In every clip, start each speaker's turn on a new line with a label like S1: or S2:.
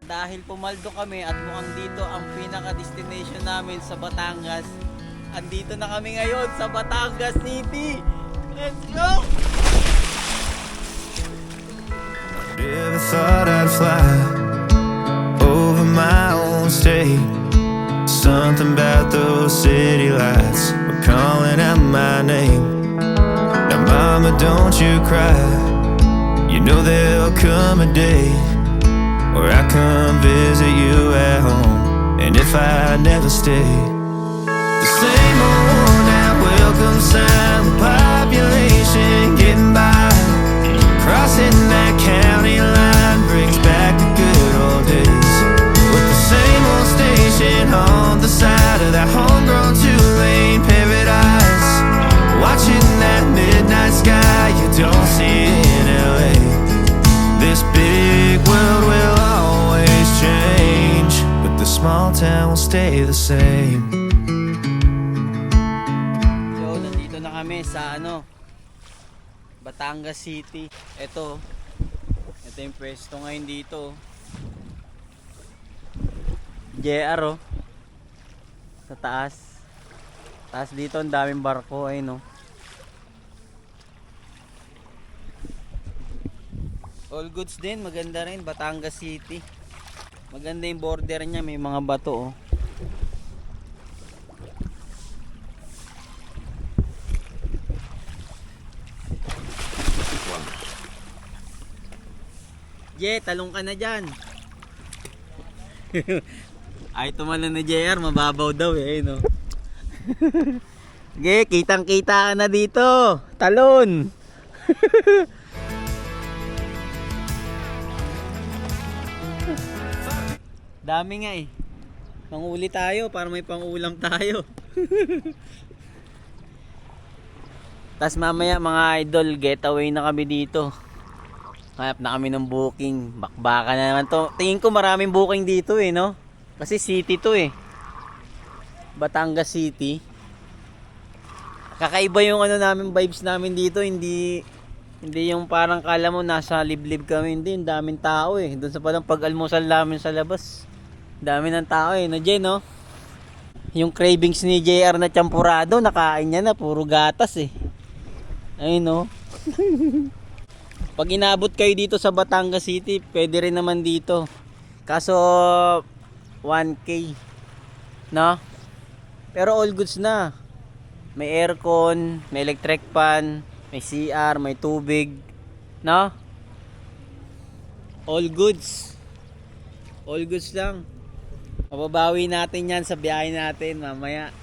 S1: dahil pumaldo kami at mukhang dito ang pinaka-destination namin sa Batangas. Andito na kami ngayon sa Batangas City. Let's go!
S2: Never thought I'd fly over my own state. Something about those city lights were calling out my name. Now mama, don't you cry. You know there'll come a day where I come visit you at home. And if I never stay, the same old worn out welcome sign, the population getting by, crossing that county line brings back the good old days, with the same old station on the side of that homegrown two-lane paradise, watching that midnight sky you don't see in LA. This big world will always change, but the small town will stay the same.
S1: So, nandito na kami sa Batangas City. Ito yung pwesto ngayon dito. JR sa taas. Taas dito ang daming barko All goods din, maganda rin Batangas City. Maganda yung border niya, may mga bato talong ka na dyan. Ay, tumalon na JR, mababaw daw kitang kita ka na dito. Talon. Dami nga Manguli tayo para may pangulam tayo. Tas mamaya mga idol, getaway na kami dito. Hanap na kami ng booking. Bakbaka na naman to. Tingin ko maraming booking dito no? Kasi city to Batangas City. Kakaiba yung namin vibes namin dito. Hindi yung parang kala mo nasa liblib kami. Hindi, yung daming tao Doon sa palang pag-almusal namin sa labas. Dami ng tao no Jen no? Yung cravings ni JR na champurado, nakain niya na. Puro gatas Ayun no? Pag inabot kayo dito sa Batangas City, pwede rin naman dito. Kaso 1K, no? Pero all goods na. May aircon, may electric fan, may CR, may tubig, no? All goods. All goods lang. Mababawi natin yan sa biyahe natin mamaya.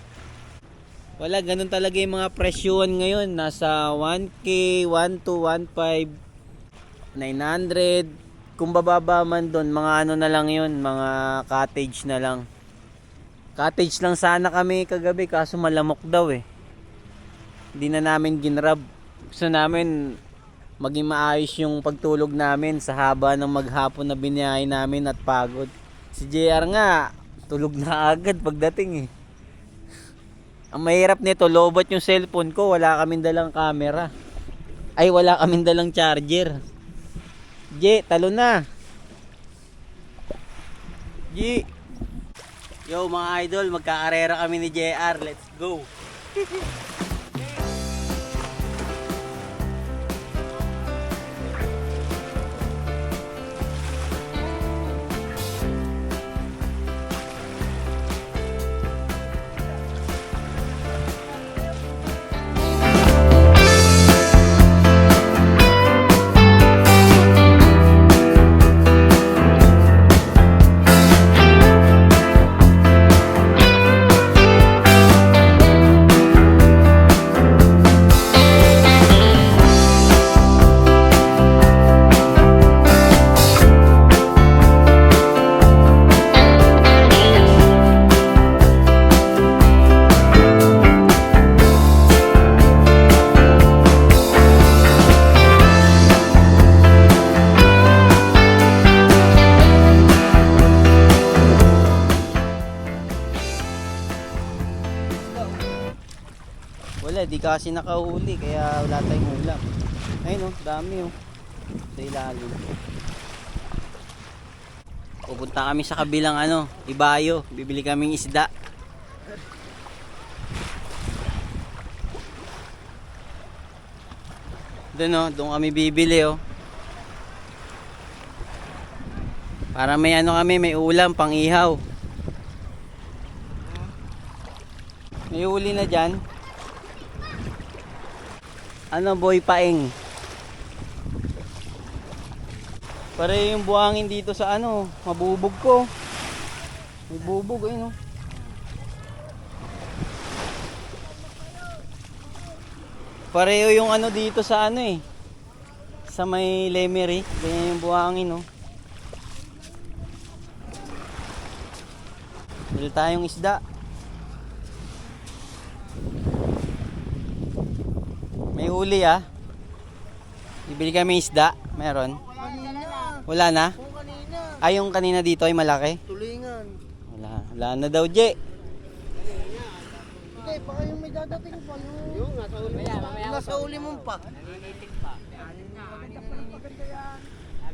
S1: Wala, ganun talaga yung mga presyuhan ngayon. Nasa 1K, 1 to 1.5, 900. Kung bababa man doon, mga na lang yun, mga cottage na lang. Cottage lang sana kami kagabi, kaso malamok daw Hindi na namin ginrab. Gusto namin maging maayos yung pagtulog namin sa haba ng maghapon na biniyahe namin at pagod. Si JR nga, tulog na agad pagdating Ang mahirap nito, lobot yung cellphone ko, wala kaming dalang camera. Ay, wala kaming dalang charger. Talo na. Yo mga idol, magkakarera kami ni JR. Let's go. Di kasi nakahuli kaya wala tayong ulam. Ayun dami sa ilalim. Pupunta kami sa kabilang Ibayo. Bibili kaming isda. Doon kami bibili Para may kami, may ulam pang ihaw. May huli na dyan. Boy paeng. Pare yung buhangin dito sa mabubog ko. May bubog Pareho yung dito sa sa may Lemery, ganyan yung buhangin Bili tayong isda. May huli Bibili kami isda, meron. Wala na? Ay, yung kanina dito ay malaki?
S3: Tulingan.
S1: Wala na daw, Je.
S3: Hindi, baka yung may dadating pa. Yung nasa uli mo pa.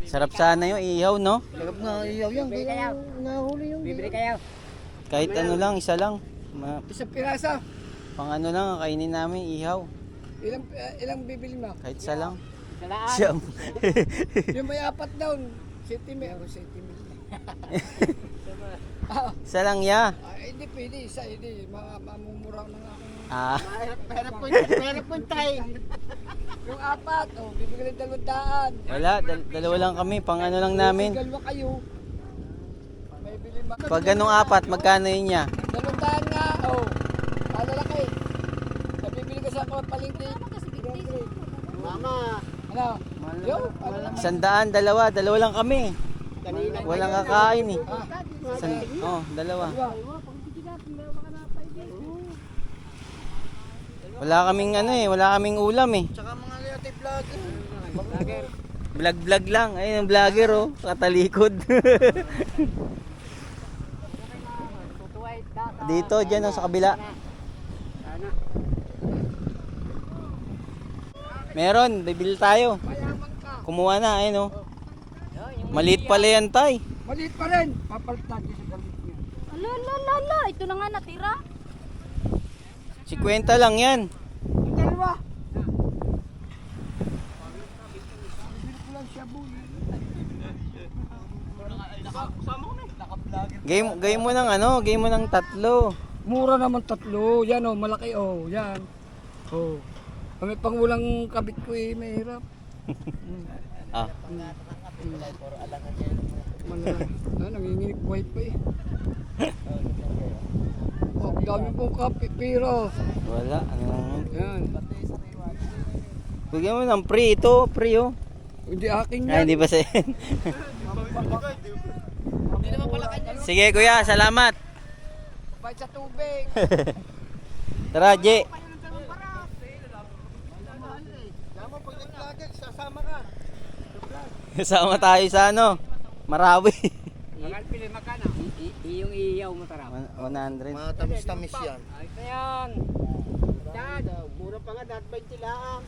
S1: Sarap sana yung ihaw, no?
S3: Lagap na iyaw yan. Kaya nahuli yung
S4: Bibili kayo.
S1: Kahit lang, isa lang.
S3: Isang pirasa.
S1: Pang lang, kainin namin, ihaw.
S3: Ilang bibili mo?
S1: Kahit isa lang.
S4: Salaan.
S1: Siyam.
S3: Yung may apat down. Sentime.
S1: Isa lang, ya.
S3: Hindi pwede. Isa, hindi. Mamumura na nga akong...
S4: Pero puntay.
S3: Yung apat. Bibigyan ng 200.
S1: Wala, dalawa lang kami. Pang lang namin.
S3: Dalawa kayo. May bili ma...
S1: Pag apat, magkano yun niya?
S3: 200 nga. Malalaki. Nabibili ko sa palengke.
S4: Mama.
S3: Ano? Yo, ano?
S1: 100, dalawa lang kami.
S4: Kanina.
S1: Walang kakain dalawa. Wala kaming ulam
S3: Tsaka mga liate vlogger.
S1: Vlog lang. Ayun yung vlogger katalikod. Dito, dyan sa kabila. Meron, bibili tayo. Kumuha na, Maliit pala yan, tay.
S3: Maliit pa rin. Papalit natin sa galit niya.
S5: Ala, ito na nga natira.
S1: 50 lang yan.
S3: Yung dalawa. Bibili ko lang siya buhay.
S1: Game mo ng game mo ng 3.
S3: Mura naman 3. Yan malaki yan. Kami pangulang kabit ko mahirap.
S1: Ah.
S3: Nanginginig wifi. Dami pong kape, pero.
S1: Wala,
S3: Yan.
S1: Bigyan mo ng free ito, free
S3: Hindi akin
S1: Ay,
S3: yan.
S1: hindi ba sa Sige, kuya, salamat.
S3: Bait sa tubig.
S1: Tara, Je.
S3: Sasama ka.
S1: Kasama tayo sa Marawi.
S4: Pili makana. Iyong iyaw mo tarap.
S1: 100.
S3: Mga tamis-tamis yan.
S4: Ay, yan. Dad, mura pa nga dad 20 lang.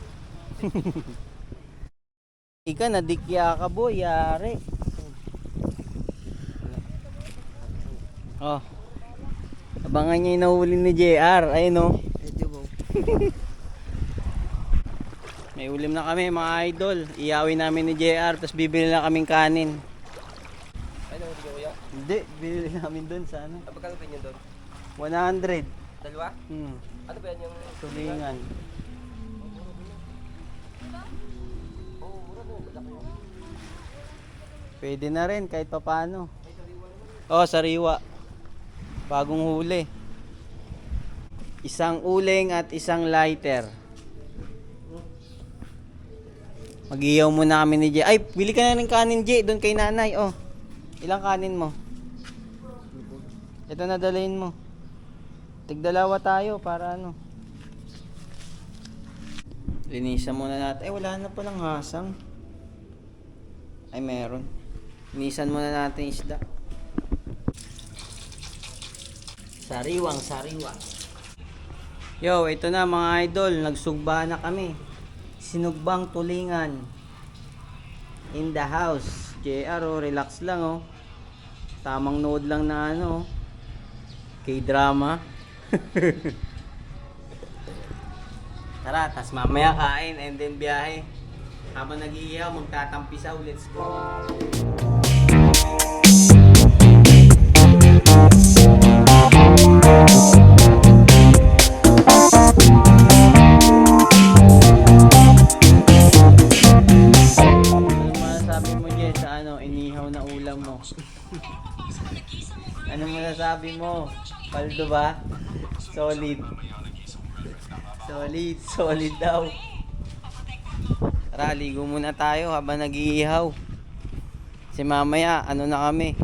S1: Ika, nadikya ka, boy. Yari. Abangan niya yung nahuli ni JR. Ayun,
S3: Medyo mo.
S1: May ulim na kami, mga idol. Iyawin namin ni JR, tapos bibili na kaming kanin.
S3: Ano, hindi kuya?
S1: Hindi, bibili namin doon sa
S3: Pagkano pa niyo doon?
S1: 100.
S3: Dalawa?
S1: Hmm,
S3: Ano ba yan yung...
S1: tulingan. Pwede na rin, kahit papano. Sariwa. Bagong huli. Isang uling at isang lighter. Mag-iyaw muna kami ni Jay. Ay, bili ka na ng kanin, Jay. Doon kay nanay. Ilang kanin mo? Ito na dalhin mo. Tigdalawa tayo para Linisan muna natin. Wala na palang hasang. Ay, meron. Linisan muna natin isda. Sariwang. Yo, ito na mga idol. Nagsugba na kami. Sinugbang tulingan. In the house. JR, relax lang Tamang nood lang na ano, K-drama. Tara, tas mamaya kain and then biyahe. Habang nag-iihaw, magtatampisaw. Let's go. Ano masasabi mo, Jess, sa ano, inihaw na ulam mo? Ano masasabi mo? Paldo ba? Solid. Solid daw. Tara, ligo muna tayo habang nag-iihaw. Kasi mamaya, ano na kami.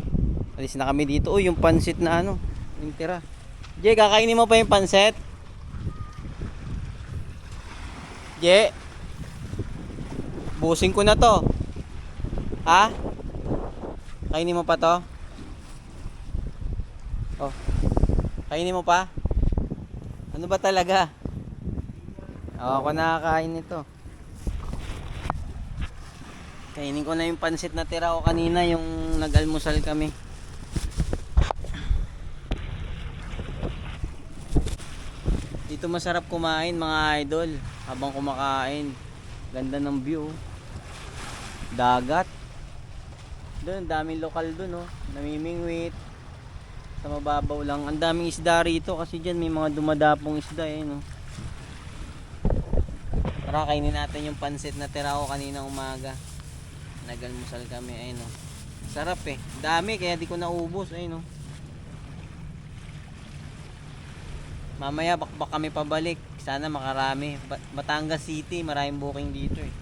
S1: Alis na kami dito. Uy, yung pansit na ano, yung tira. Jay, kakainin mo pa yung pansit? Jay, busin ko na to. Ha? Kainin mo pa to? Oh. Kainin mo pa? Ano ba talaga? Ako nakakain nito. Kainin ko na yung pansit na tira ko kanina, yung nag-almusal kami. Dito masarap kumain mga idol habang kumakain. Ganda ng view. Dagat. Doon, daming lokal doon, oh. Namimingwit. Sa mababaw lang. Ang daming isda rito kasi dyan may mga dumadapong isda eh, no. Tara, kainin natin yung pansit na tira ko kanina umaga. Nag-almusal kami, ayun, no. Sarap eh. Dami kaya di ko naubos, ayun, no. Mamaya bakbak kami pabalik. Sana makarami. Batangas City, maraming booking dito eh.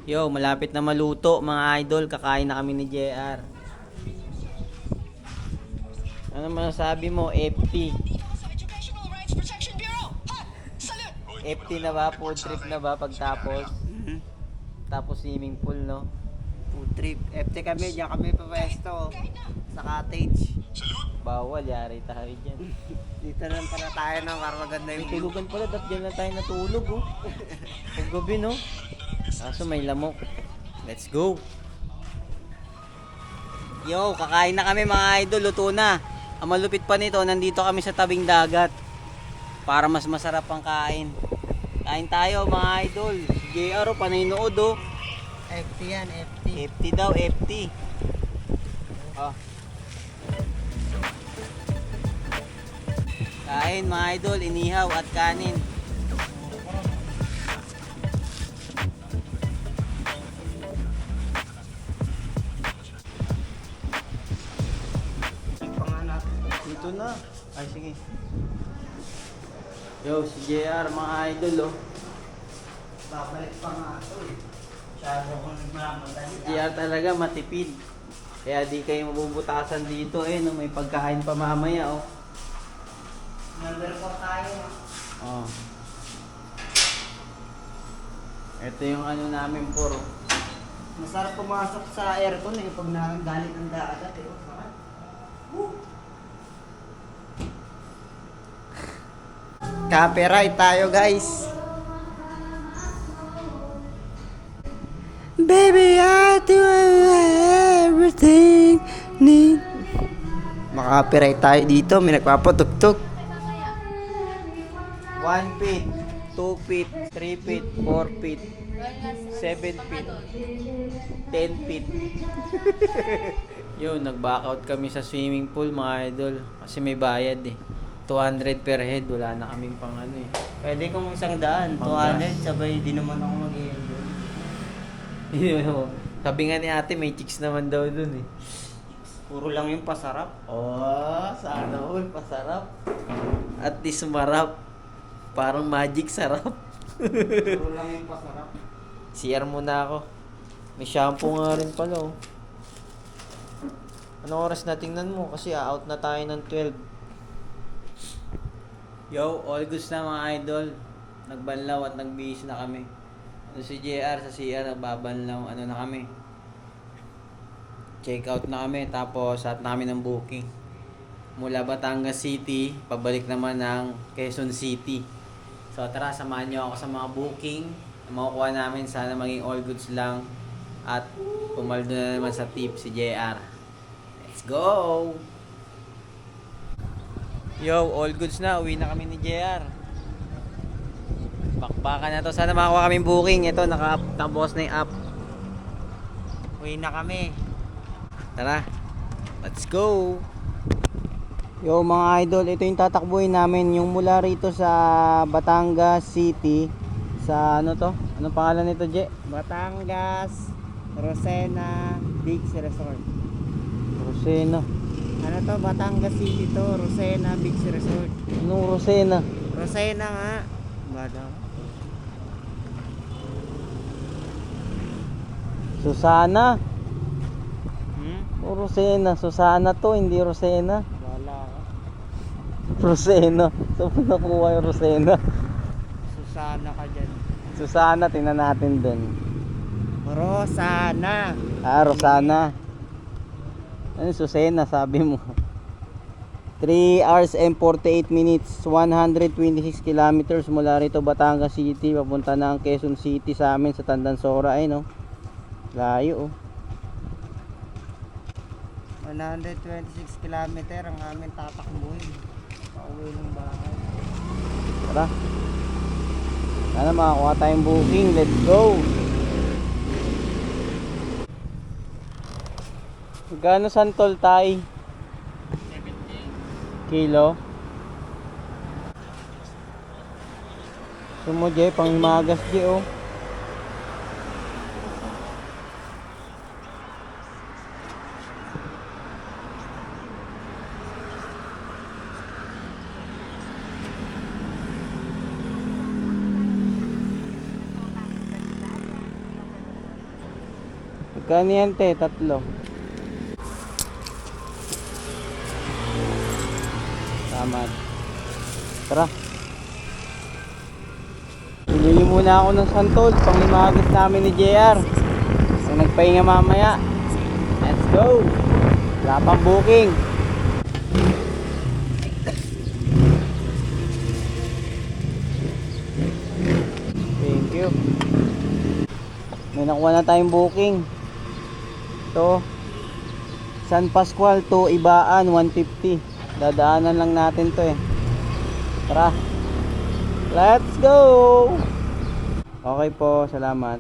S1: Yo, malapit na maluto mga idol. Kakain na kami ni JR. Ano masasabi mo, FT? FT na ba? Food trip na ba pagtapos? Tapos swimming pool, no?
S4: Food trip. FT kami, diyan kami papesto. Sa cottage.
S1: Bawal, yari tayo dyan.
S4: Dito lang para tayo na para maganda
S1: May
S4: yung view.
S1: tulugan pala, dahil dyan na tayo natulog, oh. Pag gabi, no? Kaso may lamok. Let's go. Yo, kakain na kami mga idol, luto na. Ang malupit pa nito, nandito kami sa tabing dagat. Para mas masarap ang kain. Kain tayo mga idol. JR, oh, panay nood, oh.
S4: FT yan, FT.
S1: FT daw, FT. Oh. Kain mga idol, inihaw at kanin.
S4: Panganap.
S1: Dito na. Ay, sige. Yo, si JR, mga idol, oh.
S4: Babalik pa nga ito eh. Masyado kong nagmamadali.
S1: JR talaga matipid. Kaya di kayo mabubutasan dito, eh, no? May pagkain pa mamaya, oh.
S4: Number 4 tayo.
S1: Oh. Ito yung ano namin puro.
S4: Masarap pumasok sa aircon eh pag nagalit ang dagat eh. Sarap. Copyright tayo guys. Baby, I do everything need. Maka-copyright tayo dito, may nagpapatugtog.
S1: 1 feet, 2 feet, 3 feet, 4 feet, 7 feet, 10 feet. Yun, nag-back out kami sa swimming pool mga idol. Kasi may bayad eh. 200 per head, wala na kaming pang ano eh.
S4: Pwede kong isang daan,
S1: Panggas.
S4: 200, sabay di naman ako mag-enjoy.
S1: Sabi nga ni ate, may chicks naman daw dun eh.
S4: Puro lang yung pasarap.
S1: Oh, sana all, pasarap. At least sumarap. Parang magic sarap.
S4: Puro lang yung pasarap.
S1: CR muna ako. May shampoo nga rin pala, oh. Anong oras na tingnan mo? Kasi out na tayo ng 12. Yo, all goods na mga idol. Nagbanlaw at nagbihis na kami. Ano si JR sa CR, nagbabanlaw. Ano na kami? Check out na kami. Tapos at namin ng booking. Mula Batangas City, pabalik naman ng Quezon City. So tara, samahan nyo ako sa mga booking na makukuha namin. Sana maging all goods lang. At pumaldo na naman sa tip si JR. Let's go! Yo, all goods na. Uwi na kami ni JR. Bakbakan na to. Sana makakuha kaming booking. Ito, naka-boss na yung app. Uwi na kami. Tara. Let's go! Yo mga idol, ito yung tatakbuhin namin. Yung mula rito sa Batangas City. Sa ano to? Anong pangalan nito, Je?
S4: Batangas, Rosena, Beach Resort.
S1: Rosena.
S4: Ano to? Batangas City to, Rosena Beach Resort.
S1: Anong Rosena?
S4: Rosena nga. Bada.
S1: Susana.
S4: Hmm?
S1: Rosena. Susana to, hindi Rosena.
S4: Wala ka.
S1: Rosena. Saan mo nakuha yung Rosena?
S4: Susana ka dyan.
S1: Susana, tingnan natin dun.
S4: Rosana.
S1: Ah, Rosana. Ano Susena, sabi mo? 3 hours and 48 minutes, 126 kilometers mula rito Batangas City, papunta na ang Quezon City sa amin sa Tandansora, ay no. Layo oh.
S4: 126 kilometer ang amin tatakbuhin. Pauwi ng bahay.
S1: Tara. Sana makakuha tayong booking. Let's go. Magkano santol tay? 70 kilo. Sumo Jay, pang himagas Jay oh. Magkano yan te? Tatlo. Tama. Tara. Bili muna ako ng santol. Panglimagas namin ni JR. So nagpahinga mamaya. Let's go. Wala pang booking. Thank you. May nakuha na tayong booking. Ito San Pascual to Ibaan 150. Dadaanan lang natin to eh. Tara. Let's go. Okay po, salamat.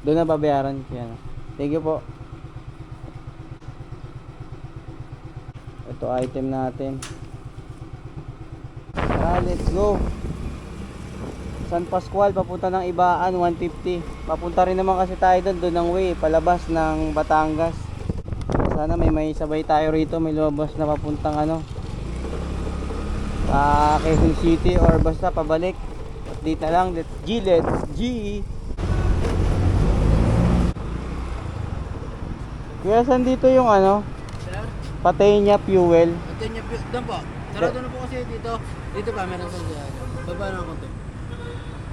S1: Doon na babayaran ko yan. Thank you po. Ito item natin. Tara, let's go. San Pascual papunta ng Ibaan 150. Papunta rin naman kasi tayo doon ang way palabas ng Batangas. Sana may sabay tayo rito, may lumabas na papuntang ano Quezon City or basta pabalik. Update na lang. Let's G. Kuya, saan dito yung ano?
S4: Sir?
S1: Patenya fuel.
S4: Ito niya, doon po. Sarado na po kasi dito. Dito pa, meron sa baba na konti.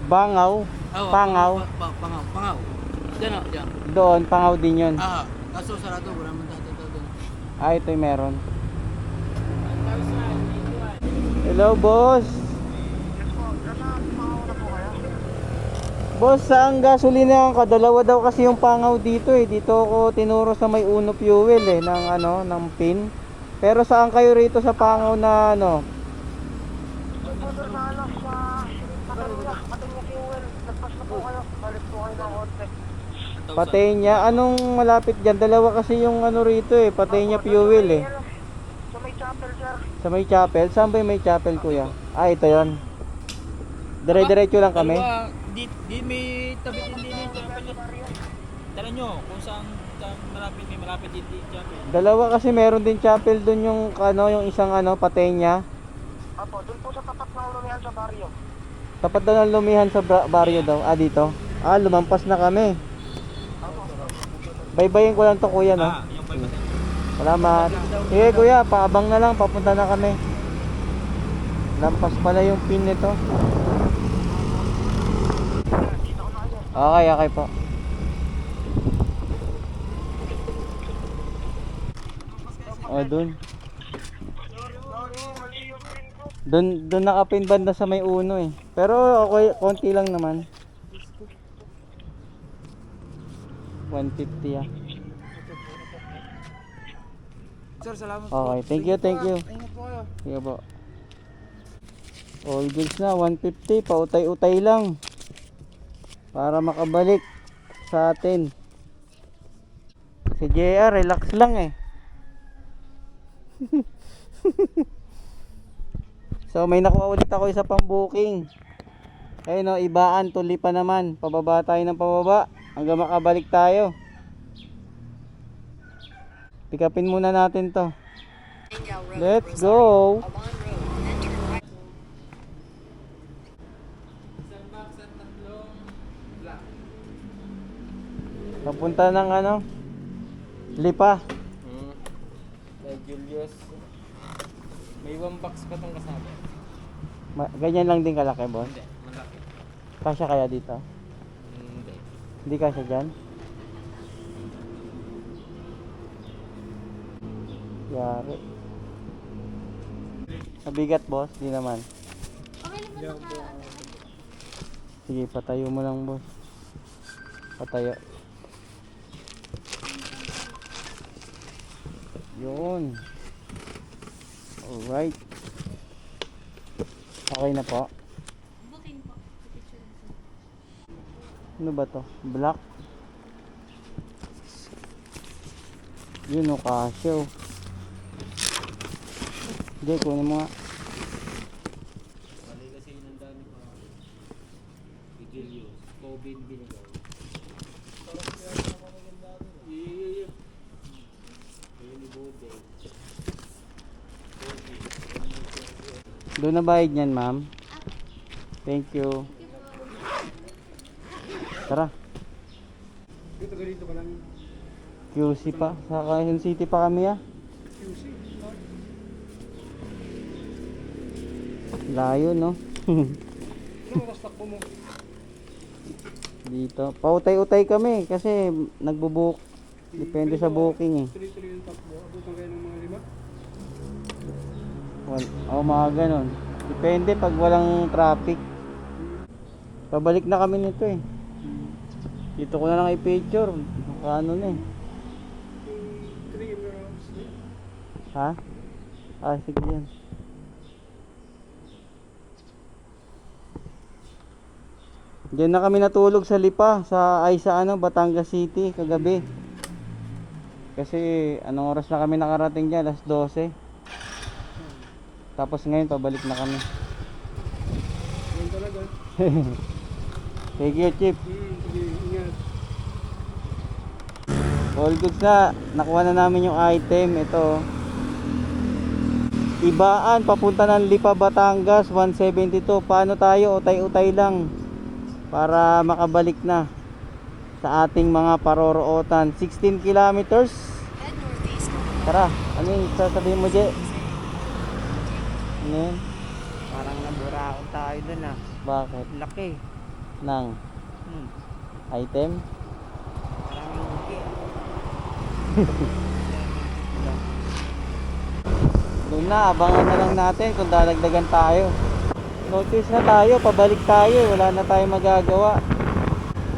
S1: Bangaw.
S4: Oo,
S1: Pangaw.
S4: Pangaw. Diyan o, diyan.
S1: Doon, Pangaw din yun.
S4: Kaso sarado, wala man dati doon.
S1: Ah, ito yung meron. Hello, boss. Boss, saan gasolina ang kadalawa daw kasi yung Pangaw dito eh. Dito ako tinuro sa may Uno Fuel eh, ng ano, ng pin. Pero saan kayo rito sa Pangaw na ano? Patenya, anong malapit dyan? Dalawa kasi yung ano rito eh, Patenya Fuel eh.
S3: Sa may chapel, sir.
S1: Sa may chapel? Saan ba yung may chapel kuya? Ah, ito yon. Dire-diretso lang kami.
S6: Di may tabi din din chapel. Tara nyo kung saan malapit may malapit din chapel.
S1: Dalawa kasi meron din chapel doon yung ano, yung isang ano, Patenya.
S3: Apo, doon po sa tapat ng lumihan sa baryo.
S1: Tapat daw ng lumihan sa baryo daw. Ah, dito. Ah, lumampas na kami. Baybayin ko lang to kuya, no?
S6: Yung pagpatay.
S1: Salamat. Sige kuya, paabang na lang, papunta na kami. Lampas pala yung pin nito. Okay po. Oh, dun. Doon nakapin banda sa may Uno eh. Pero okay, konti lang naman. 150 ah.
S3: Sir, salamat
S1: Okay, thank you.
S3: Ingat po kayo.
S1: Sige po. All goods na, 150. Pautay-utay lang. Para makabalik sa atin. Si JR, relax lang eh. So may nakuha ulit ako isa pang booking. Ayun o, ibaan, tuli pa naman. Pababa tayo ng pababa hanggang makabalik tayo. Pick upin muna natin to. Let's go. Papunta ng ano? Lipa.
S6: Kay Julius. May 1 box pa tong kasama.
S1: Ganyan lang din kalaki, boss.
S6: Hindi, malaki.
S1: Kasya kaya dito?
S6: Hindi.
S1: Hindi kasya dyan? Yari. Mabigat, boss? Di naman.
S5: Okay naman
S1: Sige, patayo mo lang, boss. Patayo. Yun. Alright. Okay na po.
S5: Booking po.
S1: Ano ba to? Black? Yun o, kasyo. Hindi, kunin mo nga.
S6: Mali kasi yun ang dami pa. Kay Julius. COVID binigay. Yeah. Ayun ni Bode.
S1: Doon na bayad niyan, ma'am. Thank you. Tara.
S3: Dito ka dito ka lang.
S1: QC pa. Sa Quezon City pa kami ah.
S3: QC.
S1: Layo, no?
S3: Ano oras takbo mo?
S1: Dito. Pautay-utay kami kasi nagbo-book. Depende sa booking eh.
S3: Tuloy-tuloy yung takbo. Abutan kayo ng mga 5?
S1: Mga ganon. Depende pag walang traffic. Pabalik na kami nito eh. Dito ko na lang i-picture. Ano na eh.
S3: 3 emeralds.
S1: Ha? Sige yan. Diyan na kami natulog sa Lipa, sa Batangas City kagabi. Kasi anong oras na kami nakarating diyan? Alas 12. Tapos ngayon pabalik na kami.
S3: Yan talaga.
S1: Thank you, Chip.
S3: Sige, ingat.
S1: All goods na. Nakuha na namin yung item. Ito. Ibaan, papunta ng Lipa, Batangas, 172. Paano tayo? Utay-utay lang. Para makabalik na sa ating mga parorootan. 16 kilometers. Tara, ano yung sasabihin mo, Je? Ano yun?
S4: Parang naburaon tayo dun ah.
S1: Bakit?
S4: Laki.
S1: Nang item?
S4: Parang lugi ah.
S1: Doon na, abangan na lang natin kung dadagdagan tayo. Notice na tayo, pabalik tayo, wala na tayong magagawa.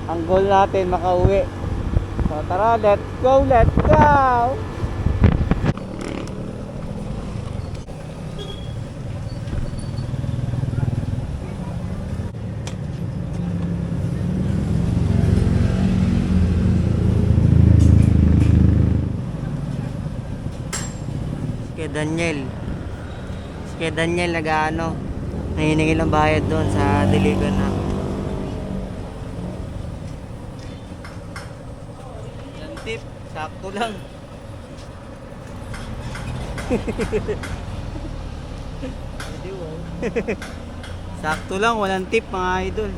S1: Ang goal natin, makauwi. So tara, let's go, let's go!
S4: Kay Daniel nag-ano, nahiningil ng bayad doon sa deliver na.
S1: Yan tip, sakto lang. Sakto lang, walang tip mga idol.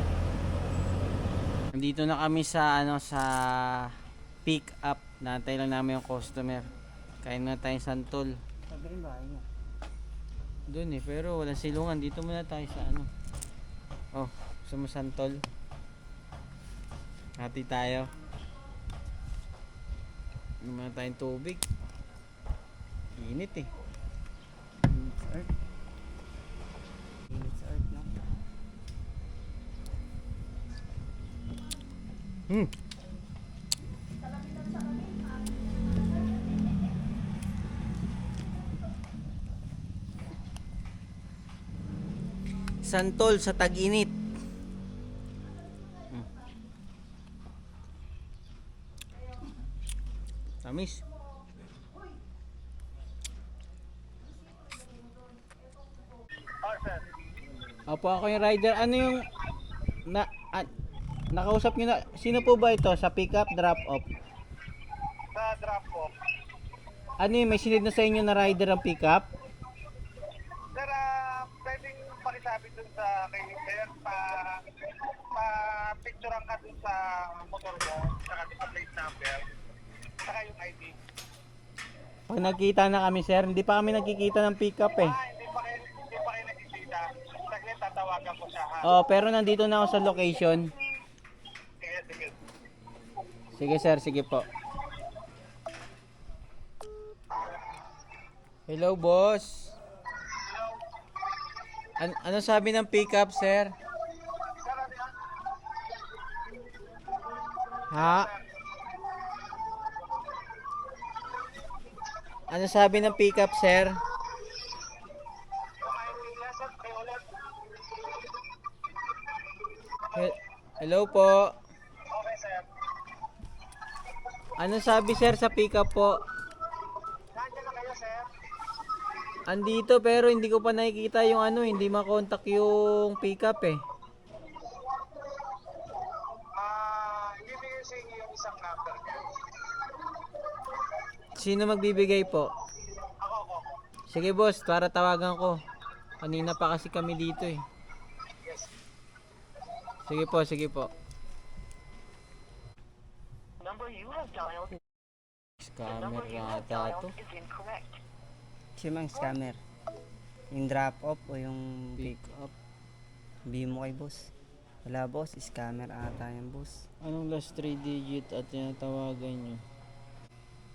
S1: Nandito na kami sa sa pick up. Nantay lang namin yung customer. Kain na tayong santol.
S4: Sabi rin ba niya?
S1: Doon eh, pero walang silungan. Dito muna tayo sa Oh, gusto mo santol? Hati tayo. Inom muna tayong tubig. Init eh.
S4: It's Earth. It's Earth na.
S1: Santol sa tag-init. Tamis. Opo, ako yung rider. Ano yung nakausap niyo na, sino po ba ito sa pick up drop off?
S7: Sa drop off.
S1: Ano yung may sinid na sa inyo na rider ang pick up?
S7: Sir, pwedeng pakisabi dun sa kay sir, pa-picturean ka dun sa motor mo, saka dun sa plate number, saka yung ID.
S1: Pag nagkita na kami sir, hindi pa kami nagkikita ng pick up eh.
S7: Hindi pa kayo nagkikita. Saglit, tatawagan ko siya ha.
S1: Oh, pero nandito na ako sa location.
S7: Sige, sige.
S1: Sige sir, sige po. Hello boss. Ano sabi ng pickup sir? Ha? Ano sabi ng pickup sir? Hello po.
S7: Okay, sir.
S1: Ano sabi sir sa pickup po?
S7: Nandiyan na kayo, sir?
S1: Andito pero hindi ko pa nakikita yung ano, hindi makontak yung pickup eh.
S7: Ibibigay sa inyo yung isang number niya.
S1: Sino magbibigay po?
S7: Ako.
S1: Sige boss, para tawagan ko. Kanina pa kasi kami dito eh. Sige po, sige po.
S8: Number you have dialed
S1: Scammer yata to.
S8: is incorrect.
S4: Sino ang scammer? Yung drop off o yung
S1: Pick
S4: pick
S1: up.
S4: Sabihin mo kay boss. Wala boss, scammer ata yung boss.
S1: Anong last 3 digit at tinatawagan nyo?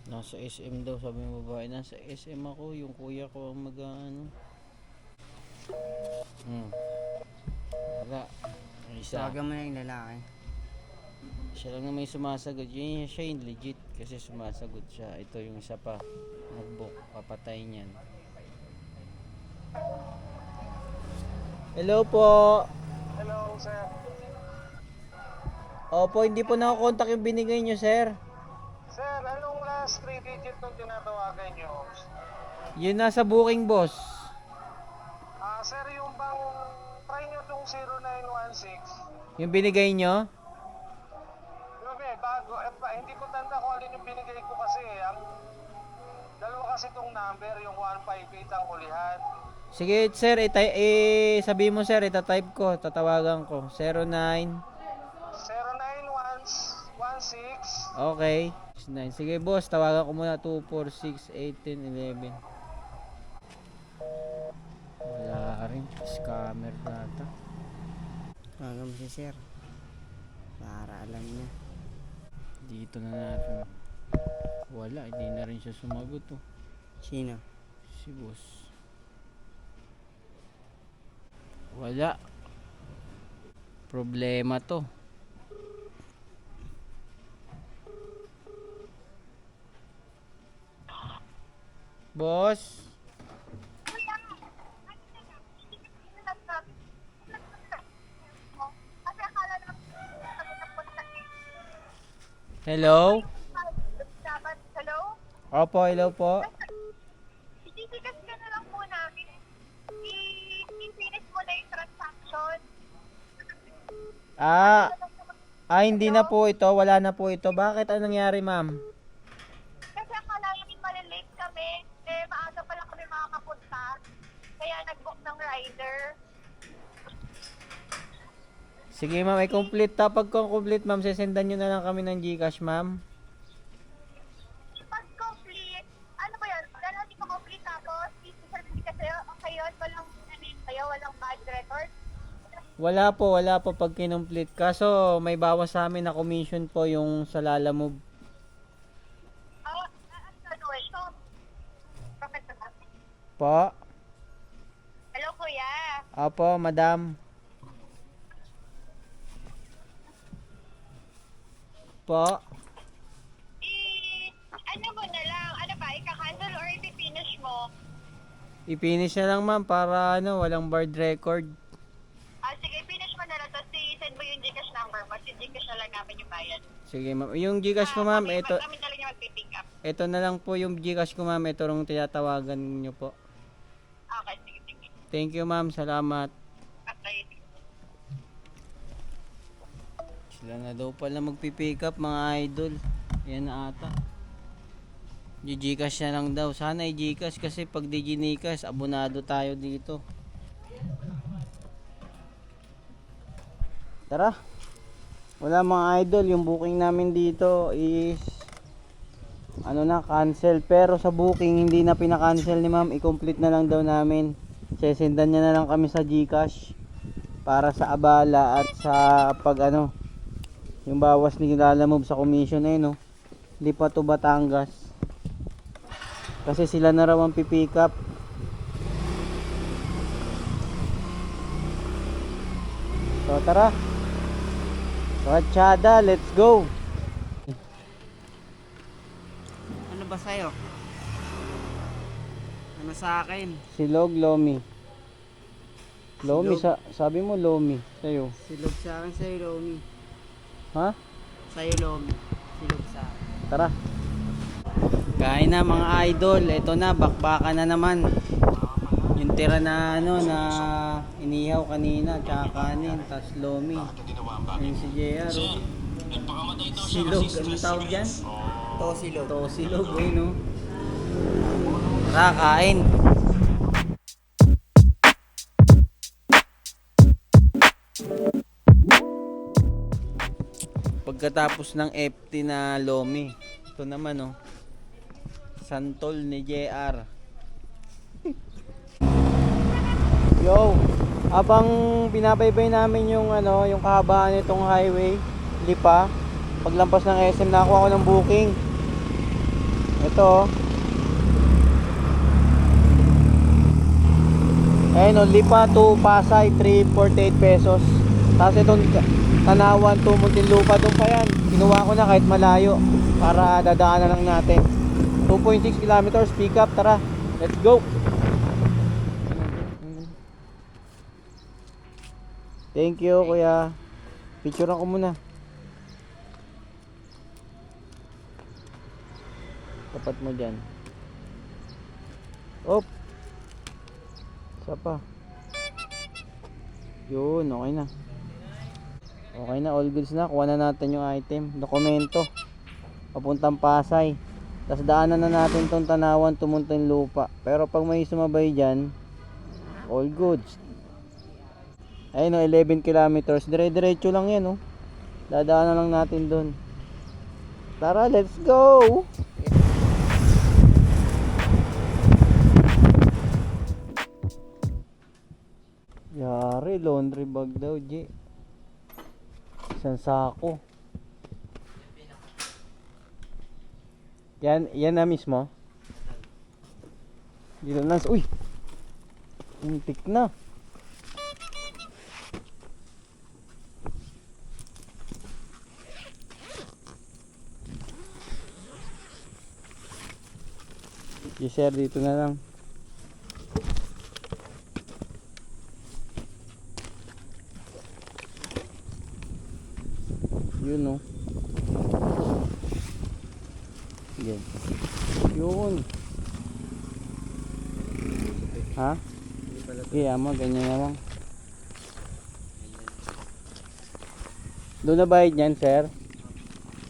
S1: Nasa SM daw, sabi ng babae. Nasa SM ako, yung kuya ko ang mag-ano. Wala. Ang isa.
S4: Tawagan mo na yung lalaki.
S1: Siya lang na may sumasagot. Yun, siya yung legit kasi sumasagot siya. Ito yung isa pa. Nag-book. Papatay niyan. Hello po.
S7: Hello, sir.
S1: Opo, hindi po nakakontak yung binigay nyo, sir.
S7: Sir, anong last 3 digit nung tinatawagan nyo?
S1: Yun nasa booking, boss.
S7: Sir, yung bang try nyo tong 0916.
S1: Yung binigay nyo?
S7: Hindi ko tanda kung alin yung binigay ko kasi. Ang dalawa kasi tong number, yung 158 ang hulihan.
S1: Sige, sir. Sabihin mo, sir. Itatype ko. Tatawagan ko. 09.
S7: 09116.
S1: Okay. 9. Sige, boss. Tawagan ko muna. 246 1811. Wala rin. Scammer data.
S4: Tawagan mo si sir. Para alam niya.
S1: Dito na natin. Wala. Hindi na rin siya sumagot. Oh.
S4: Sino?
S1: Si boss. Wala. Problema to. Boss. Hello?
S5: Hello?
S1: Opo, hello po.
S5: Ititigas ka na lang po namin. I-finish mo na yung transaction.
S1: Hindi na po ito. Wala na po ito. Bakit? Anong nangyari, ma'am?
S5: Kasi akala namin malilate kami. Maaga pa lang kami makakapunta. Kaya nag-book ng rider.
S1: Sige, ma'am. I-complete. Pag complete, ma'am, sesendan nyo na lang kami ng GCash, ma'am.
S5: Pag complete, ano ba yun? Dahil hindi pa complete tapos, i-certificate kayo, okay yun, walang bad record.
S1: Wala po pag kinomplete. Kaso, may bawas sa amin na commission po yung sa Lalamove.
S5: So, professor.
S1: Po?
S5: Hello, kuya.
S1: Opo, madam. Po?
S5: Ano mo na lang, ano ba, ika-cancel or i-finish mo?
S1: I-finish na lang, ma'am, para walang barred record. Sige ma'am. Yung Gcash ko ma'am, ito,
S5: Kami talaga yung mag-pick up.
S1: ito na lang po yung Gcash ko ma'am. Ito yung tinatawagan nyo po.
S5: Okay, sige, sige.
S1: Thank you ma'am. Salamat.
S5: Okay.
S1: Sila na daw pala magpipick up mga idol. Yan na ata. Gcash na lang daw. Sana i-Gcash kasi pag di Gcash, abonado tayo dito. Tara. Wala mga idol, yung booking namin dito is ano na, cancel. Pero sa booking hindi na pina-cancel ni ma'am, i-complete na lang daw namin. Sesendan niya na lang kami sa Gcash para sa abala at sa pag ano, yung bawas ni Lalamove sa commission eh no. Lipa to Batangas. Kasi sila na raw ang pipick up. So tara. Ratsyada, let's go.
S4: Ano ba sa'yo? Ano sa akin?
S1: Silog, Lomi. Lomi, sabi mo Lomi. Sa'yo.
S4: Silog sa akin sa'yo, Lomi.
S1: Ha?
S4: Sa'yo, Lomi. Silog sa akin.
S1: Tara. Kain na mga idol. Ito na, bakbakan na naman. Yung tira na ano na inihaw kanina, tsaka kanin, tas Lomi. Ayun si JR. Oh. Silog, anong tawag dyan?
S4: Tosilog.
S1: Tosilog, eh no. Tara, kain. Pagkatapos ng FT na Lomi, ito naman oh. Santol ni JR. Yo, habang binabaybay namin yung ano, yung kahabaan nitong highway, Lipa, paglampas ng SM nakuha ko ng booking. Ito. Ayun oh, Lipa to Pasay 348 pesos. Tapos itong Tanawan to Muntinlupa doon pa yan. Kinuha ko na kahit malayo para dadaanan lang natin. 2.6 kilometers pick up, tara. Let's go. Thank you, kuya. Picturean ko muna. Tapat mo dyan. Op. Isa pa. Yun, okay na. Okay na, all goods na. Kuha na natin yung item. Dokumento. Papuntang Pasay. Tapos daanan na natin tong Tanawan to Muntinlupa. Pero pag may sumabay dyan, all goods. Ayun o, 11 kilometers. Dire-diretso lang yan o. Dadaanan lang natin dun. Tara, let's go! Yari, laundry bag daw, G. Isang sako. Yan na mismo. Dito na. Uy! Muntik na. I-share dito na lang. Yun no. Yan. Yun. Ha? Iya mo, ganyan na lang. Doon na bayad yan, sir?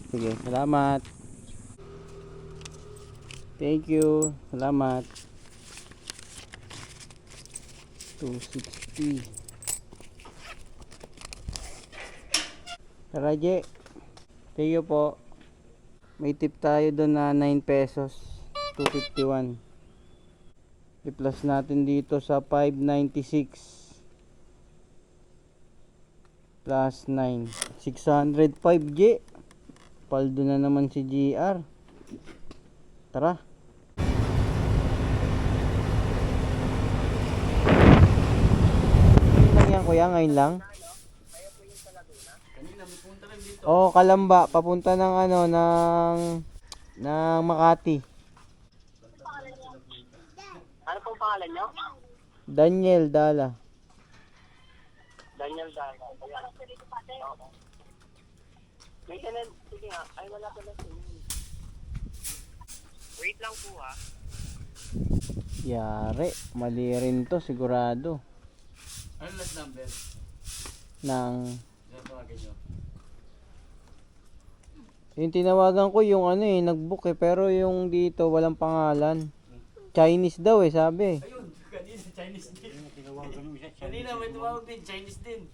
S1: Sige, salamat. Thank you. Salamat. 260. Tara, J. Thank you po. May tip tayo doon na 9 pesos. 251. I-plus natin dito sa 596. Plus 9. 605, J. Paldo na naman si GR. Tara. Yan kuya, ngayon lang. Oh, Kalamba, papunta ng ano ng Makati.
S8: Ano pong pangalan nyo?
S1: Daniel Dala.
S8: Daniel Daga. Maintenance Sige nga. Ay, wala pala siya. Wait lang po ha.
S1: Yari, mali rin to sigurado.
S6: Ano last number?
S1: Nang
S6: Yan tawagin nyo.
S1: yung tinawagan ko yung ano eh, nag-book eh, pero yung dito walang pangalan. Chinese daw eh, sabi.
S6: Ayun, kanina Chinese din. Kanina may tumawag din, Chinese din.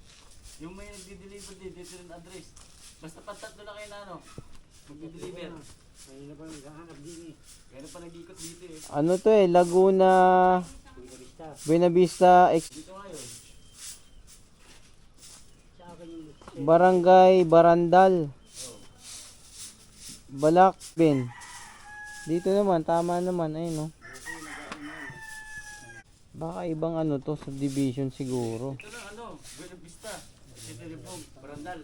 S6: Yung may nagdi-deliver din, dito rin address. Basta pantatlo na kayo na ano, magdi-deliver. Kanina pa naghahanap din eh. Kaya pa nag-ikot dito eh.
S1: Ano to eh, Laguna, Buena Vista,
S6: Dito ngayon.
S1: Barangay Barandal, Balakbin. Dito naman, tama naman, ayun no. Baka ibang ano to, subdivision siguro.
S6: Ito lang ano, Buena Vista. Ito yung Libong, Barandal.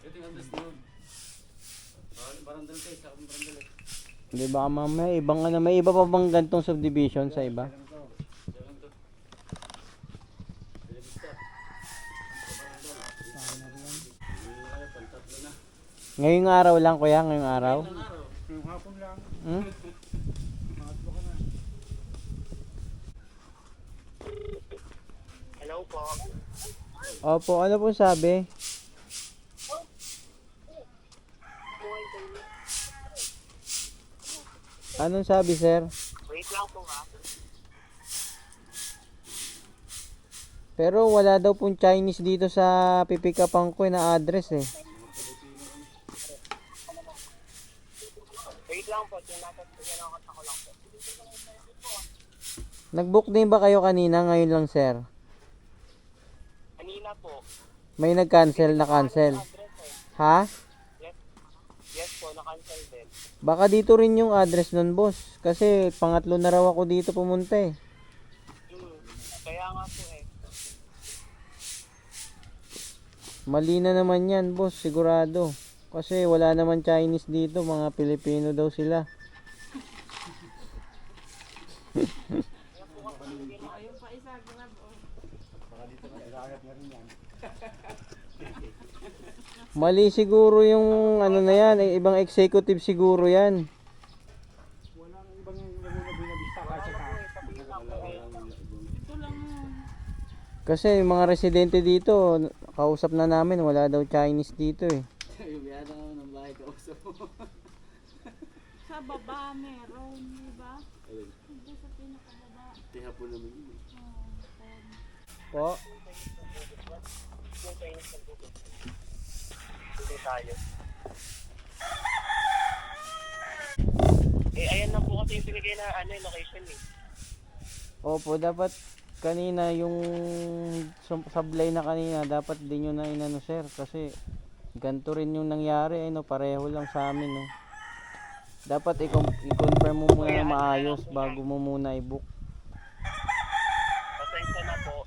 S6: Ito yung address doon. Barandal kayo, sa akong Barandal eh.
S1: Hindi baka mamaya, ibang ano, may iba pa bang gantong subdivision sa iba?
S6: Diyan lang to. Buena Vista. Barandal. Pantatlo na.
S1: Ngayong araw lang kuya, ngayong araw.
S6: Ilang araw?
S1: Hmm?
S8: Hello po.
S1: Opo, ano pong sabi? Anong sabi sir?
S8: Wait lang po ha.
S1: Pero wala daw pong Chinese dito sa pipikapan ko na address eh.
S8: Wait lang po. Tinakot ako lang po.
S1: Nag-book din ba kayo kanina? Ngayon lang sir.
S8: Kanina po.
S1: May nag-cancel na cancel.
S8: Address eh.
S1: Ha?
S8: Yes po, na-cancel din.
S1: Baka dito rin yung address nun boss. Kasi pangatlo na raw ako dito pumunta eh.
S8: Kaya nga po eh.
S1: Mali na naman yan boss, sigurado. Kasi wala naman Chinese dito, mga Pilipino daw sila. Mali siguro yung ano na yan, ibang executive siguro yan. Kasi yung mga residente dito, kausap na namin, wala daw Chinese dito eh.
S6: Yung biyada nga ng bahay ka usap mo.
S9: Sa baba meron, di ba? Hindi sa pinakababa.
S6: Tihapon naman yun.
S1: Po?
S8: Hindi tayo. Eh, ayan na po kasi yung binigay na ano, location eh.
S1: Opo, dapat kanina yung sablay na kanina, dapat din nyo na inano sir. Kasi ganito rin yung nangyari, no, pareho lang sa amin. No. Dapat i-confirm mo muna na maayos bago mo muna i-book.
S8: Pasensya na po.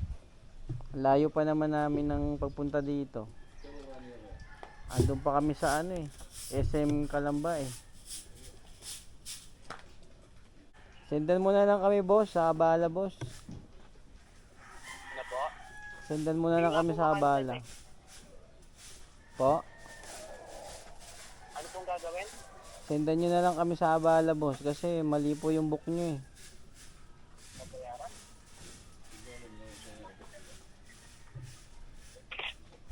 S1: Layo pa naman namin ng pagpunta dito. Andun pa kami sa ano eh, SM Calamba eh. Sendan mo na lang kami boss, sa Abala boss.
S8: Na po?
S1: Sendan mo na lang kami sa Abala. Po?
S8: Ano pong gagawin?
S1: Sendan nyo na lang kami sa Abala boss kasi mali po yung book nyo eh.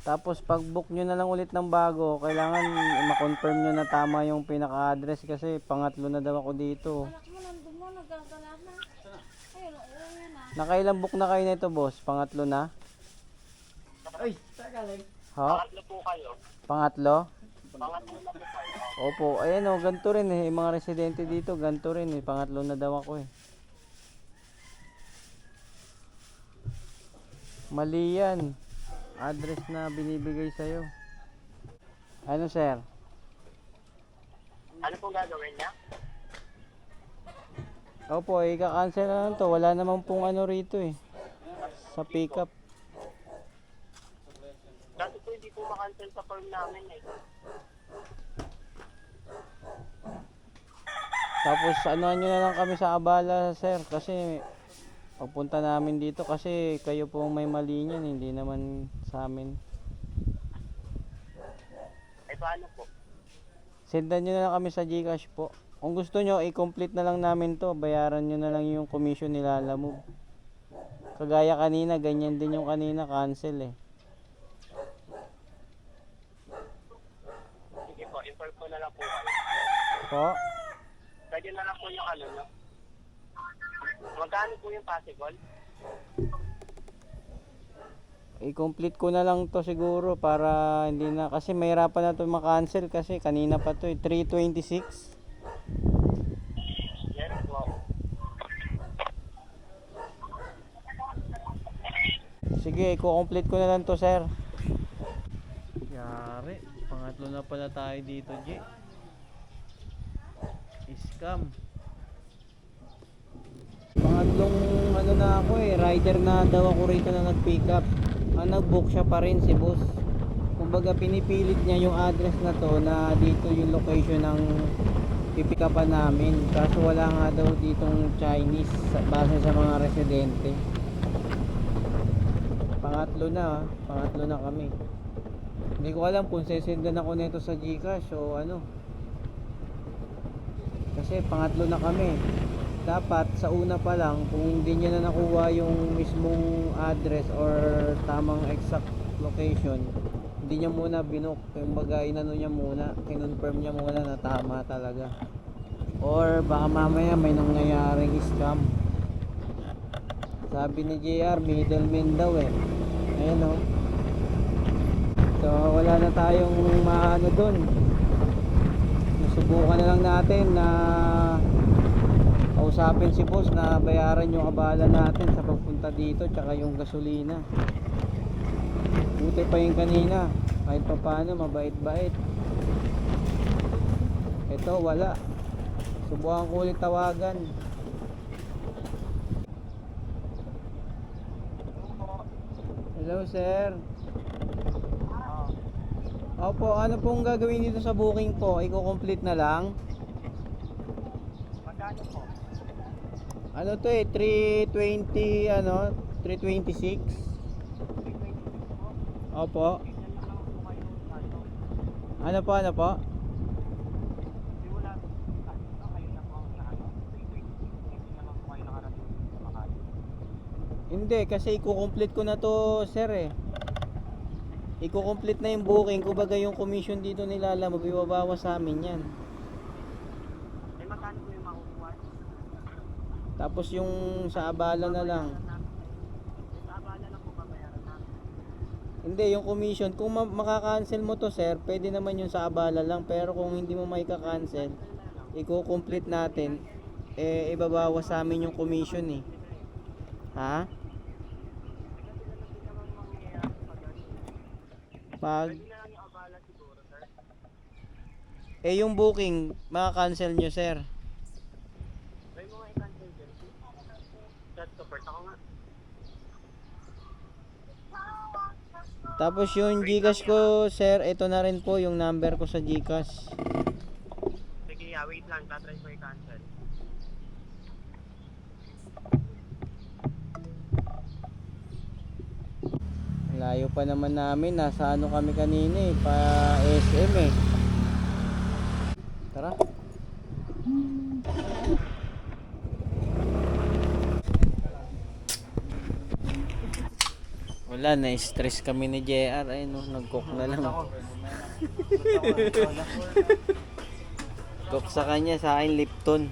S1: Tapos pag book nyo na lang ulit ng bago, kailangan ma-confirm nyo na tama yung pinaka-address kasi pangatlo na daw ako dito.
S9: Anak mo, nandun mo, nagagala na. Ayun, uuwi na.
S1: Nakailang book na kayo nito boss? Pangatlo na?
S4: Ay, tagaling.
S1: Ha?
S8: Pangatlo po kayo.
S1: Pangatlo?
S8: Pangatlo na po kayo.
S1: Opo, ayan o, ganito rin eh. Yung mga residente dito, ganito rin eh. Pangatlo na daw ako eh. Mali yan. Address na binibigay sa'yo. Ano sir?
S8: Ano pong gagawin niya?
S1: Opo, ika-cancel na lang to. Wala naman pong ano rito eh. Sa pickup.
S8: Dati po hindi po makancel sa form namin eh.
S1: Tapos ano nyo na lang kami sa Abala sir. Kasi pagpunta namin dito kasi kayo po may mali niyan. Hindi naman sa amin.
S8: Ay paano po?
S1: Sendan nyo na lang kami sa GCash po. Kung gusto nyo, i-complete na lang namin to. Bayaran nyo na lang yung commission nila Lalamove. Kagaya kanina, ganyan din yung kanina, cancel eh.
S8: Sige po, inform ko na lang po kayo.
S1: Po?
S8: Pwede na lang po yung ano nyo. Magkano po yung possible?
S1: I-complete ko na lang to siguro para hindi na, kasi mahirapan na to makancel kasi kanina pa to eh, 326.
S8: Yes po.
S1: Sige, i-complete ko na lang to, sir. Yari, pangatlo na pala tayo dito, G. Scam. Pangatlong ano na ako eh, rider na daw ako rito na nag-pick up. Nag-book siya pa rin si boss. Kumbaga pinipilit niya yung address na to na dito yung location ng pipick upan namin. Kaso wala nga daw ditong Chinese base sa mga residente. Pangatlo na kami. Hindi ko alam kung sesendan ako nito sa GCash o ano. Kasi pangatlo na kami. Dapat sa una pa lang kung hindi niya na nakuha yung mismong address or tamang exact location, hindi niya muna binook. Kumbaga inano niya muna, kinonfirm niya muna na tama talaga. Or baka mamaya may nangyayaring scam. Sabi ni JR, middleman daw eh. Ayun o. So wala na tayong maano dun. Subukan na lang natin na kausapin si boss na bayaran yung abala natin sa pagpunta dito tsaka yung gasolina. Buti pa yung kanina, kahit pa paano mabait-bait. Ito wala. Subukan ko ulit tawagan. Hello sir. Opo, ano pong gagawin dito sa booking po? I-complete na lang?
S8: Magkano po?
S1: Ano to eh, 320 ano, 326. Opo. Ano po, ano po? Hindi, kasi i-complete ko na to, sir eh. I-complete na yung booking, kumbaga yung commission dito nila magbibabawas sa amin yan.
S8: Ay, magkano po yung makukuha?
S1: Tapos yung sa abala na lang.
S8: Sa abala lang po babayaran namin.
S1: Hindi, yung commission, kung makakancel mo to sir, pwede naman yung sa abala lang. Pero kung hindi mo maika-cancel, i-complete natin, eh ibabawas sa amin yung commission eh. Ha? Pag yung booking, maka-cancel nyo sir.
S8: May mga i-cancel din. Chat support ako nga.
S1: Tapos yung GCash ko sir, ito na rin po yung number ko sa GCash.
S8: Sige, wait lang. Tatry ko i-cancel.
S1: Layo pa naman namin, nasa ano kami kanina eh, pa SM eh. Tara. Wala, na-stress kami ni JR. Ay no, nag-cook na lang. Cook sa kanya, sa akin Lipton.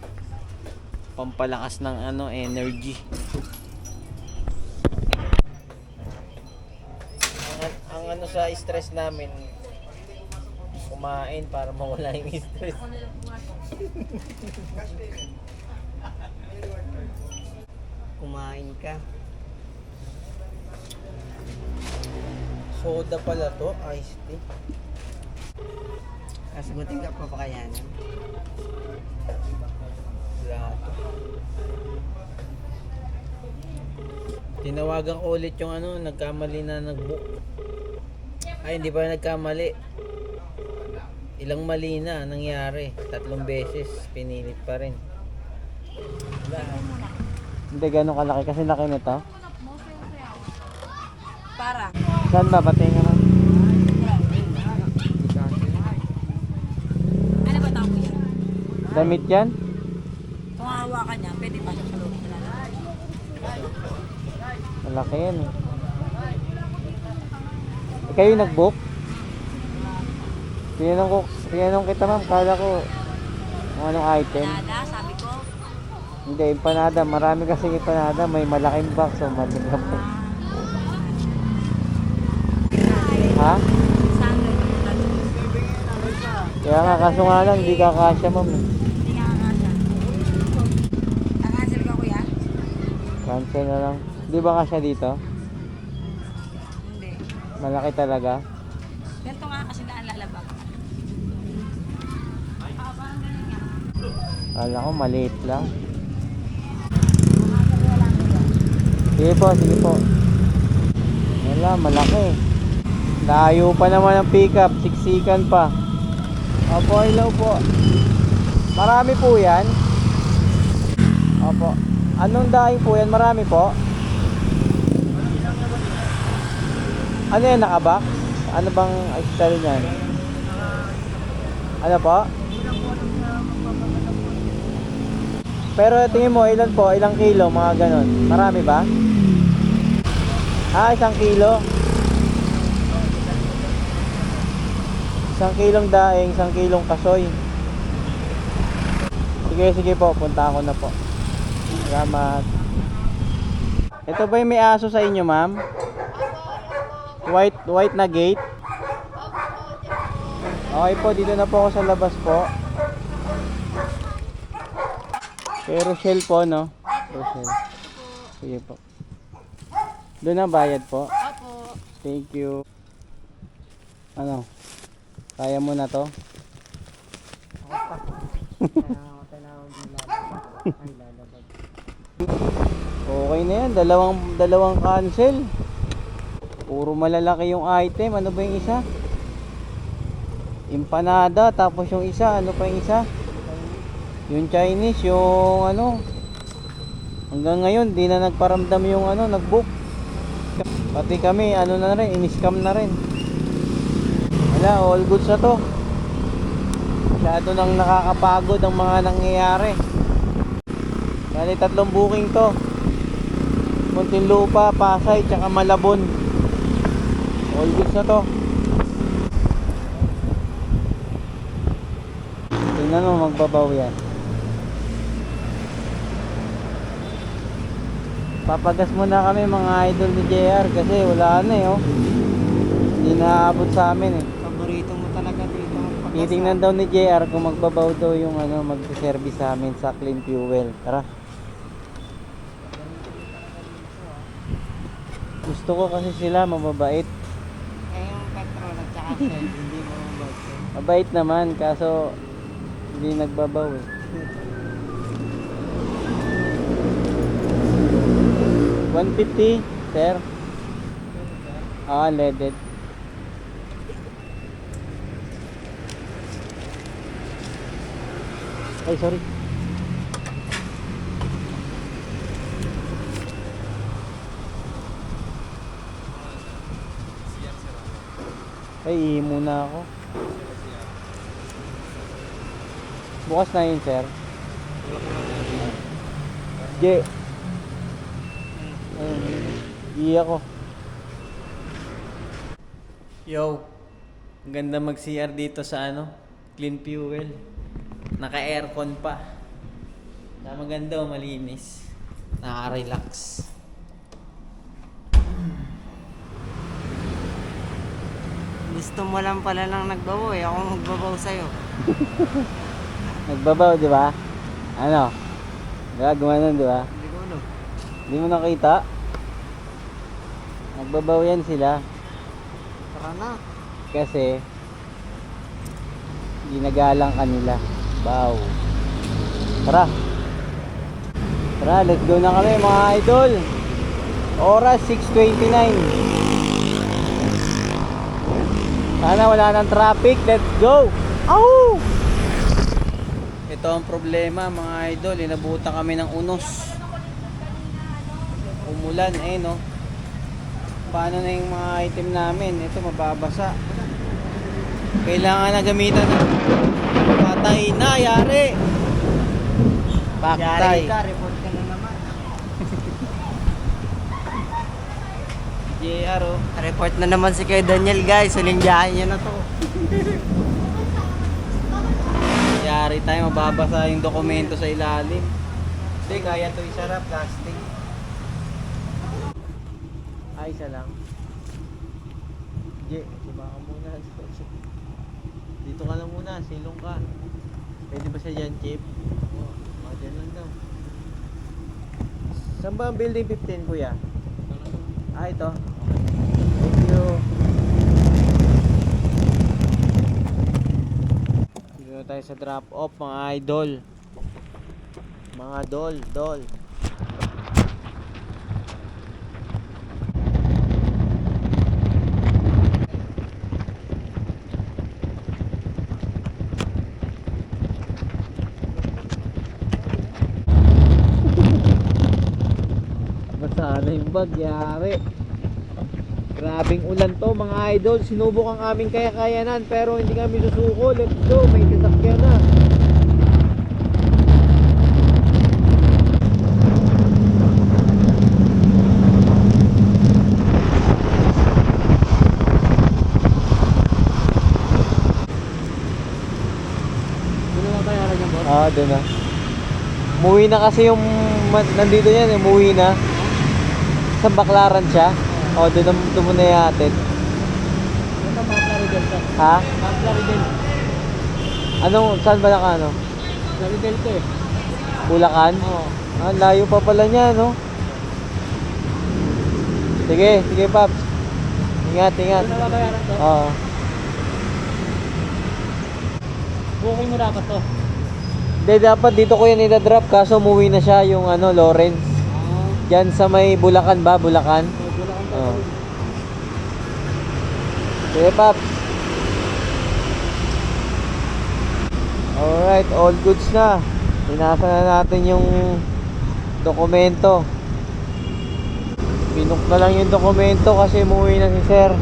S1: Pampalakas ng ano, energy. Ang ano sa stress namin, kumain para mawala yung stress. Kumain ka. Soda pala to, iced tea.
S4: Kasagutin ka pa ba kaya yan?
S1: Lato. Tinawagan ko ulit yung ano, nagkamali na nag-book. Ay, hindi pa nagkamali. Ilang mali na nangyari. 3 beses, pinilit pa rin. Hindi gano'ng kalaki kasi laki nito.
S9: Para.
S1: Saan ba? Batingan na.
S9: Ano
S1: Damit yan?
S9: Kung hawakan niya, pwede pa siya sa loob.
S1: Malaki yan eh. Kayo nag-book? Tinanong kita ma'am, kala ko kung anong item.
S9: Nada, sabi ko.
S1: Hindi, empanada. Marami kasi empanada. May malaking box o maliit na box. Ha?
S9: Sangre.
S1: Kaya nga, kaso nga lang, hindi kakasya ma'am.
S9: Hindi nga kakasya. Kakancel ka kuya?
S1: Cancel na lang. Di ba kasya dito?
S9: Hindi.
S1: Malaki talaga.
S9: Ganito nga kasi naalalaba.
S1: Kala ko maliit lang. Sige po. Wala, malaki. Layo pa naman ang pickup, siksikan pa. Opo, hello po. Marami po yan. Opo. Anong daing po yan? Marami po. Ano yan, nakabox? Ano bang style niyan? Ano po? Pero tingin mo, ilan po? Ilang kilo? Mga ganon. Marami ba? Ah, 1 kilo. 1 kilong daing, 1 kilong kasoy. Sige po, punta ako na po. Salamat. Ito ba yung may aso sa inyo, ma'am? White na gate? Okay po, dito na po ako sa labas po. Pero shell po, no? Pero shell. Sige po. Doon na bayad po.
S9: Opo.
S1: Thank you. Ano? Kaya mo na to? Okay na yan. Dalawang cancel. Puro malalaki yung item. Ano ba yung isa? Empanada. Tapos yung isa. Ano pa yung isa? Yung Chinese. Yung ano. Hanggang ngayon, di na nagparamdam yung ano, nag-book. Pati kami, ano na rin, in-scam na rin. Wala, all goods na to. Masyado nang nakakapagod ang mga nangyayari. Bali, 3 booking to. Muntinlupa, Pasay, tsaka Malabon. All goods na to. Tingnan mo, magbabaw yan. Papagas muna kami mga idol ni JR kasi wala na eh, oh. Hindi naabot sa amin eh.
S4: Paborito mo talaga dito magpagas.
S1: Titingnan daw ni JR kung magbabaw daw yung ano, magse-service sa amin sa Clean Fuel. Tara. Gusto ko kasi sila mababait.
S4: Eh yung petrol at saka shell, hindi mo mabagay.
S1: Mabait naman kaso hindi nagbabaw eh. $150, sir. Leaded. Ay, sorry. Ay, ihi muna ako. Bukas na yun, sir. J. Ihi ako. Yo. Ang ganda mag-CR dito sa ano, Clean Fuel. Naka-aircon pa. Maganda o malinis. Naka-relax.
S4: Gusto mo lang pala lang nagbabaw eh. Ako magbabaw sa'yo.
S1: Nagbabaw, di ba? Ano? Gagawa nun, di ba?
S4: Hindi ko ano.
S1: Hindi mo nakita? Nagbabaw yan sila.
S4: Tara na.
S1: Kasi ginagalang kanila. Bow. Tara. Tara, let's go na kami mga idol. Oras 6:29. Sana wala nang traffic. Let's go. Au! Ito ang problema mga idol. Inabutan kami ng unos. Umulan no. Paano na yung mga item namin? Ito mababasa. Kailangan na gamitan ng patay na, yari. Paktay.
S4: Yari ka, report ka na naman.
S1: JR oh.
S4: Report na naman si Kuya Daniel guys, huling biyahe niya na to.
S1: Yari tayo, mababasa yung dokumento sa ilalim. Hindi, kaya to isarap, plastic. Ay, isa lang. Diba ka muna. Dito ka lang muna, silong ka. Pwede ba siya dyan, Chip? Oo, dyan lang daw. Saan ba ang building 15, kuya? Ah, ito. Thank you. Dito na tayo sa drop off, mga idol. Mga dol. Basa na yung bag, yari. Grabing ulan to mga idol. Sinubok ang aming kaya-kayanan pero hindi kami susuko. Let's go, may sasakyan na. Ah, doon na. Umuwi na kasi yung nandito yan, umuwi na. Sa Baclaran siya. O, doon mo na ihatid.
S3: Ito, mga Plaridel to.
S1: Ha?
S3: Mga Plaridel.
S1: Anong, saan ba naka ano?
S3: Plaridel to eh.
S1: Bulacan?
S3: Oo.
S1: Ah, layo pa pala niya, no? Sige, Paps. Ingat.
S3: Ito na babayaran to.
S1: Oo.
S3: Booking mo dapat to.
S1: Hindi, dapat dito ko yan ida-drop kaso umuwi na siya yung ano, Lawrence. Diyan sa may Bulacan ba? Bulacan?
S3: Bulacan to.
S1: Oo. Sige, Paps. Alright, all goods na. Pinasa na natin yung dokumento. Pinuk na lang yung dokumento kasi umuwi na si Sir.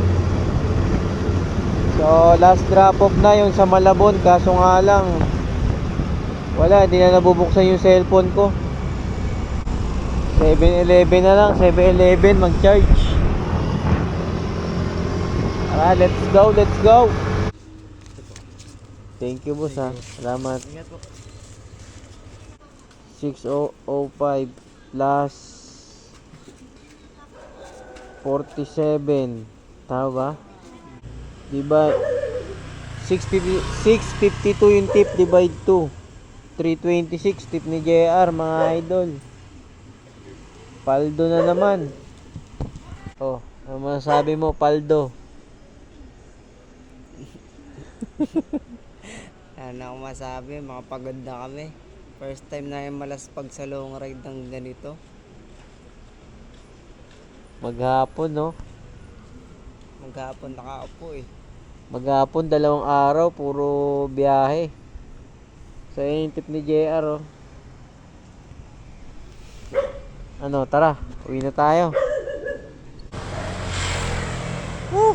S1: So, last drop off na yung sa Malabon. Kaso nga lang, wala, hindi na nabubuksan yung cellphone ko. 7-Eleven na lang, 7-Eleven mag-charge. Tara, let's go. Thank you, boss ha. Salamat. 605 plus 47. Tama ba? Diba 652 yung tip, divide 2 326 tip ni JR mga idol. Paldo na naman. Oh, ano masasabi mo, Paldo?
S4: Ano akong masabi, makapagod na kami. First time na yung malaspag sa long ride ng ganito.
S1: Maghapon, no?
S4: Maghapon nakaupo eh.
S1: Maghapon, 2 araw, puro biyahe. So, yun yung tip ni JR, oh. Ano, tara, uwi na tayo. Woo!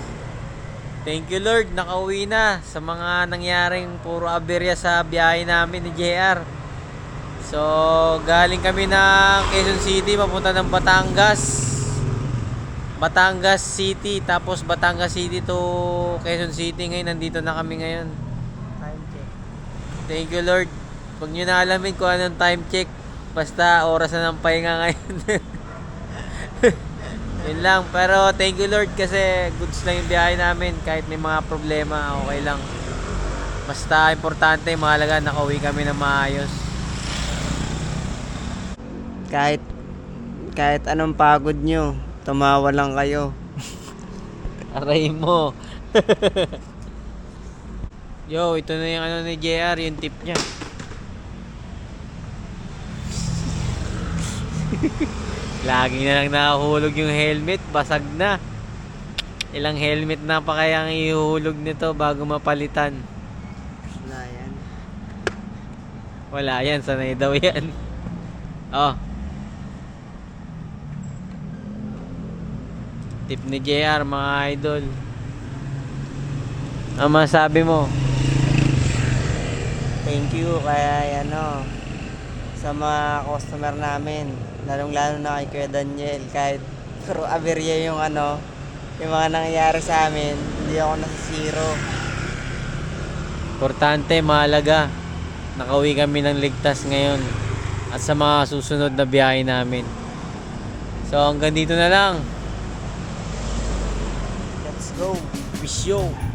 S1: Thank you, Lord, nakauwi na sa mga nangyaring puro aberya sa biyahe namin ni JR. So, galing kami ng Quezon City, papunta ng Batangas City, tapos Batangas City to Quezon City. Ngayon, nandito na kami ngayon.
S4: Time check.
S1: Thank you, Lord. Huwag nyo na alamin kung anong time check. Basta oras na ng pahinga ngayon. Yun lang. Pero thank you, Lord, kasi goods lang yung biyahe namin. Kahit may mga problema, okay lang. Basta importante, mahalaga, nakauwi kami na maayos.
S4: Kahit anong pagod nyo, tumawa lang kayo.
S1: Aray mo. Yo, ito na yung ano ni JR, yung tip niya. Lagi na lang nakahulog yung helmet, basag na. Ilang helmet na pa kayang ihulog nito bago mapalitan?
S4: Wala yan.
S1: Wala yan, sanay daw yan. Oh. Tip ni JR, mga idol. Ang masabi mo?
S4: Thank you kaya sa mga customer namin. Lalong-lalo na kay Kuya Daniel. Kahit puro aberya yung yung mga nangyayari sa amin, hindi ako nasisiro.
S1: Importante, mahalaga. Nakauwi kami ng ligtas ngayon. At sa mga susunod na biyahe namin. So hanggang dito na lang.
S4: Let's go!
S1: Wish you.